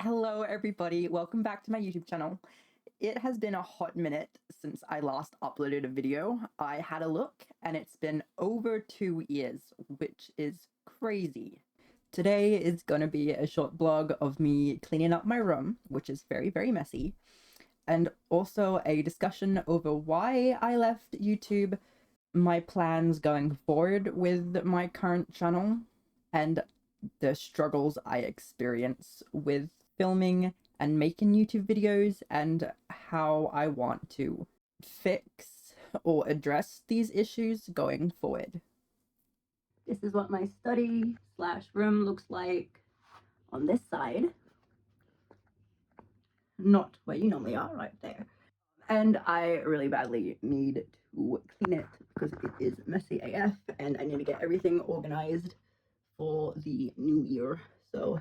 Hello everybody, welcome back to my YouTube channel. It has been a hot minute since I last uploaded a video. I had a look and it's been over 2 years, which is crazy. Today is going to be a short blog of me cleaning up my room, which is very messy, and also a discussion over why I left YouTube, my plans going forward with my current channel, and the struggles I experience with filming and making YouTube videos, and how I want to fix or address these issues going forward. This is what my study slash room looks like on this side. Not where you normally are, right there. And I really badly need to clean it because it is messy AF and I need to get everything organized for the new year. So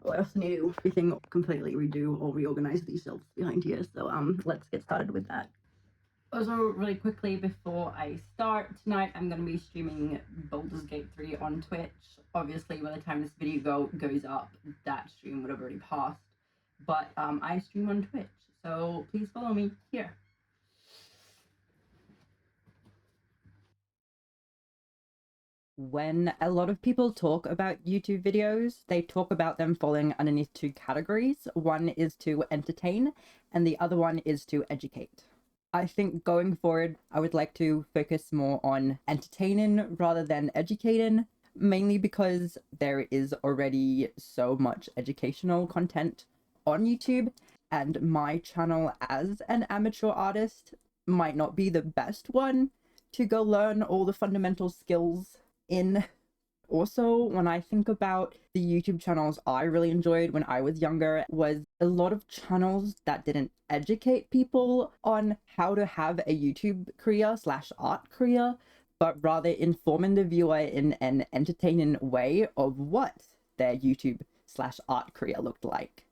I also need to do everything completely redo or reorganize these shelves behind here. So let's get started with that. Also, really quickly before I start, tonight I'm going to be streaming Baldur's Gate 3 on Twitch. Obviously, by the time this video goes up, that stream would have already passed. But I stream on Twitch, so please follow me here. When a lot of people talk about YouTube videos, they talk about them falling underneath two categories. One is to entertain, and the other one is to educate. I think going forward, I would like to focus more on entertaining rather than educating, mainly because there is already so much educational content on YouTube, and my channel as an amateur artist might not be the best one to go learn all the fundamental skills in. Also, when I think about the YouTube channels I really enjoyed when I was younger, was a lot of channels that didn't educate people on how to have a YouTube career slash art career, but rather informing the viewer in an entertaining way of what their YouTube slash art career looked like.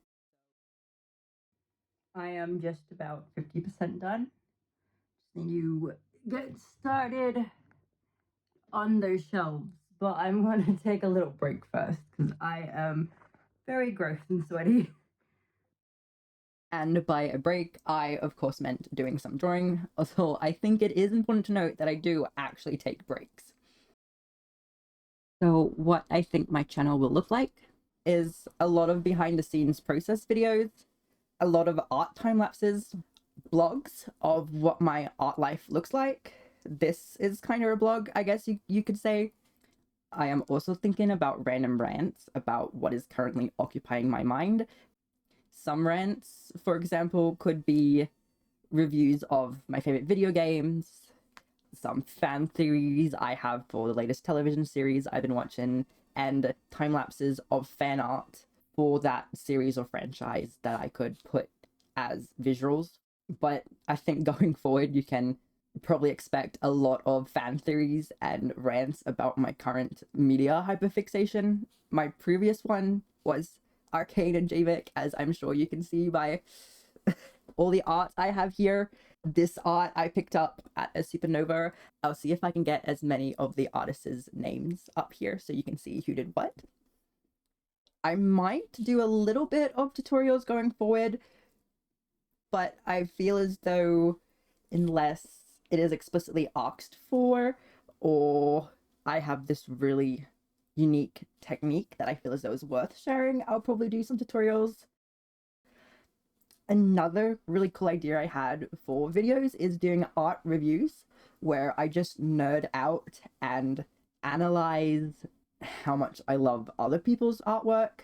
I am just about 50% done. Just need to get started on those shelves. But I'm going to take a little break first because I am very gross and sweaty. And by a break, I of course meant doing some drawing, although I think it is important to note that I do actually take breaks. So what I think my channel will look like is a lot of behind the scenes process videos, a lot of art time lapses, blogs of what my art life looks like. This is kind of a blog, I guess you could say. I am also thinking about random rants about what is currently occupying my mind. Some rants, for example, could be reviews of my favorite video games, some fan theories I have for the latest television series I've been watching, and time lapses of fan art for that series or franchise that I could put as visuals. But I think going forward, you can probably expect a lot of fan theories and rants about my current media hyperfixation. My previous one was Arcane and Javik, as I'm sure you can see by all the art I have here. This art I picked up at a supernova. I'll see if I can get as many of the artists' names up here so you can see who did what. I might do a little bit of tutorials going forward, but I feel as though unless it is explicitly asked for, or I have this really unique technique that I feel as though is worth sharing, I'll probably do some tutorials. Another really cool idea I had for videos is doing art reviews, where I just nerd out and analyze how much I love other people's artwork.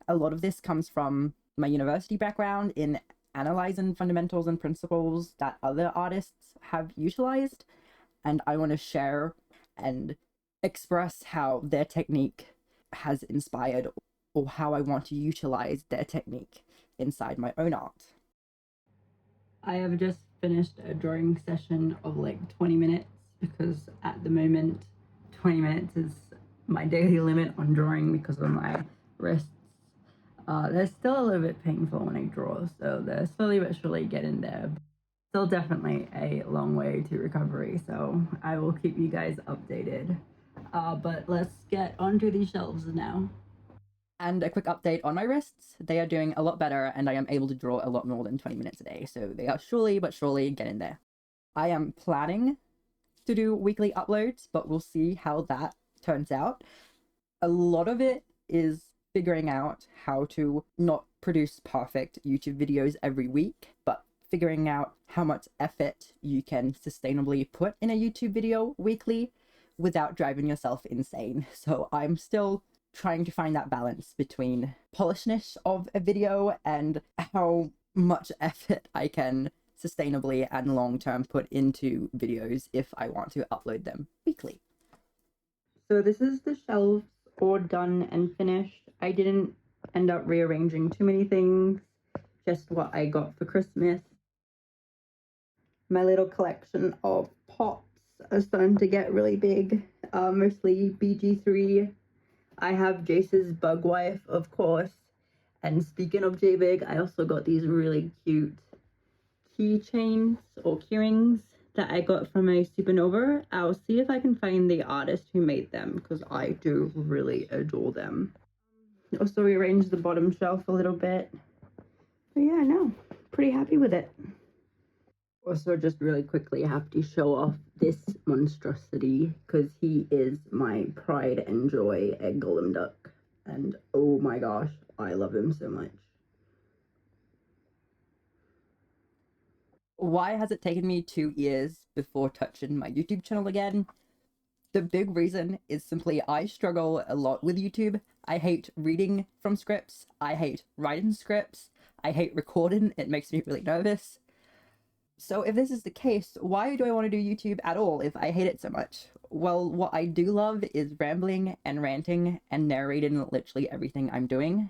A lot of this comes from my university background in analyzing fundamentals and principles that other artists have utilized, and I want to share and express how their technique has inspired, or how I want to utilize their technique inside my own art. I have just finished a drawing session of like 20 minutes because at the moment 20 minutes is my daily limit on drawing because of my wrists. They're still a little bit painful when I draw, so they're slowly but surely getting there. Still definitely a long way to recovery, so I will keep you guys updated. But let's get onto these shelves now. And a quick update on my wrists. They are doing a lot better, and I am able to draw a lot more than 20 minutes a day. So they are surely but surely getting there. I am planning to do weekly uploads, but we'll see how that turns out. A lot of it is figuring out how to not produce perfect YouTube videos every week, but figuring out how much effort you can sustainably put in a YouTube video weekly without driving yourself insane. So I'm still trying to find that balance between polishedness of a video and how much effort I can sustainably and long-term put into videos if I want to upload them weekly. So this is the shelves all done and finished. I didn't end up rearranging too many things, just what I got for Christmas. My little collection of pots are starting to get really big, mostly BG3. I have Jace's Bug Wife, of course. And speaking of J-Big, I also got these really cute keychains or keyrings that I got from a supernova. I'll see if I can find the artist who made them because I do really adore them. Also rearranged the bottom shelf a little bit. But yeah, no, pretty happy with it. Also, just really quickly, I have to show off this monstrosity because he is my pride and joy, a golem duck. And oh my gosh, I love him so much. Why has it taken me 2 years before touching my YouTube channel again? The big reason is simply I struggle a lot with YouTube. I hate reading from scripts. I hate writing scripts. I hate recording. It makes me really nervous. So if this is the case, why do I want to do YouTube at all if I hate it so much? Well, what I do love is rambling and ranting and narrating literally everything I'm doing.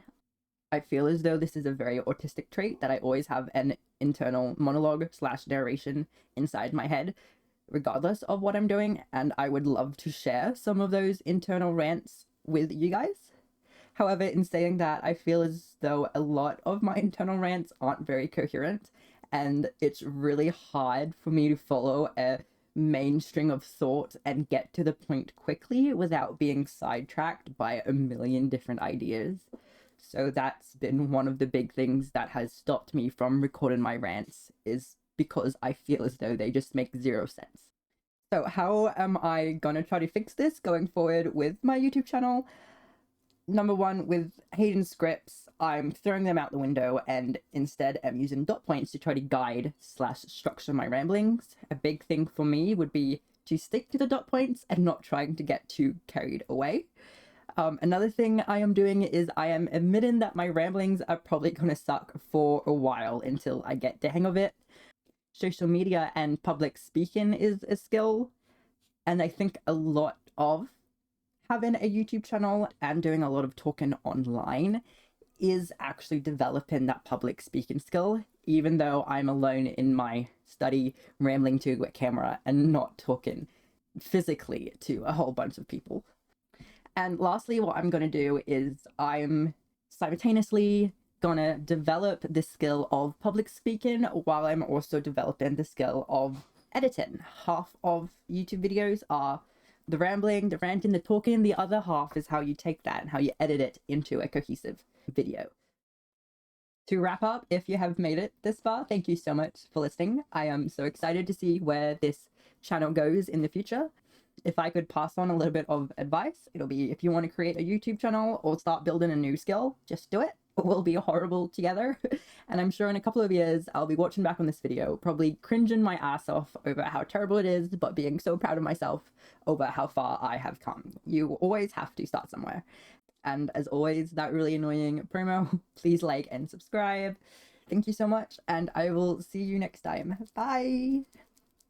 I feel as though this is a very autistic trait that I always have an internal monologue / narration inside my head, regardless of what I'm doing, and I would love to share some of those internal rants with you guys. However, in saying that, I feel as though a lot of my internal rants aren't very coherent, and it's really hard for me to follow a main string of thought and get to the point quickly without being sidetracked by a million different ideas. So that's been one of the big things that has stopped me from recording my rants, is because I feel as though they just make zero sense. So how am I gonna try to fix this going forward with my YouTube channel? Number one, with Hayden's scripts, I'm throwing them out the window and instead am using dot points to try to guide / structure my ramblings. A big thing for me would be to stick to the dot points and not trying to get too carried away. Another thing I am doing is I am admitting that my ramblings are probably gonna suck for a while until I get the hang of it. Social media and public speaking is a skill, and I think a lot of having a YouTube channel and doing a lot of talking online is actually developing that public speaking skill, even though I'm alone in my study rambling to a camera and not talking physically to a whole bunch of people. And lastly, what I'm going to do is I'm simultaneously gonna develop the skill of public speaking while I'm also developing the skill of editing. Half of YouTube videos are the rambling, the ranting, the talking. The other half is how you take that and how you edit it into a cohesive video. To wrap up, if you have made it this far, thank you so much for listening. I am so excited to see where this channel goes in the future. If I could pass on a little bit of advice, it'll be if you want to create a YouTube channel or start building a new skill, just do it. We'll be horrible together. And I'm sure in a couple of years, I'll be watching back on this video, probably cringing my ass off over how terrible it is, but being so proud of myself over how far I have come. You always have to start somewhere. And as always, that really annoying promo, please like and subscribe. Thank you so much, and I will see you next time. Bye!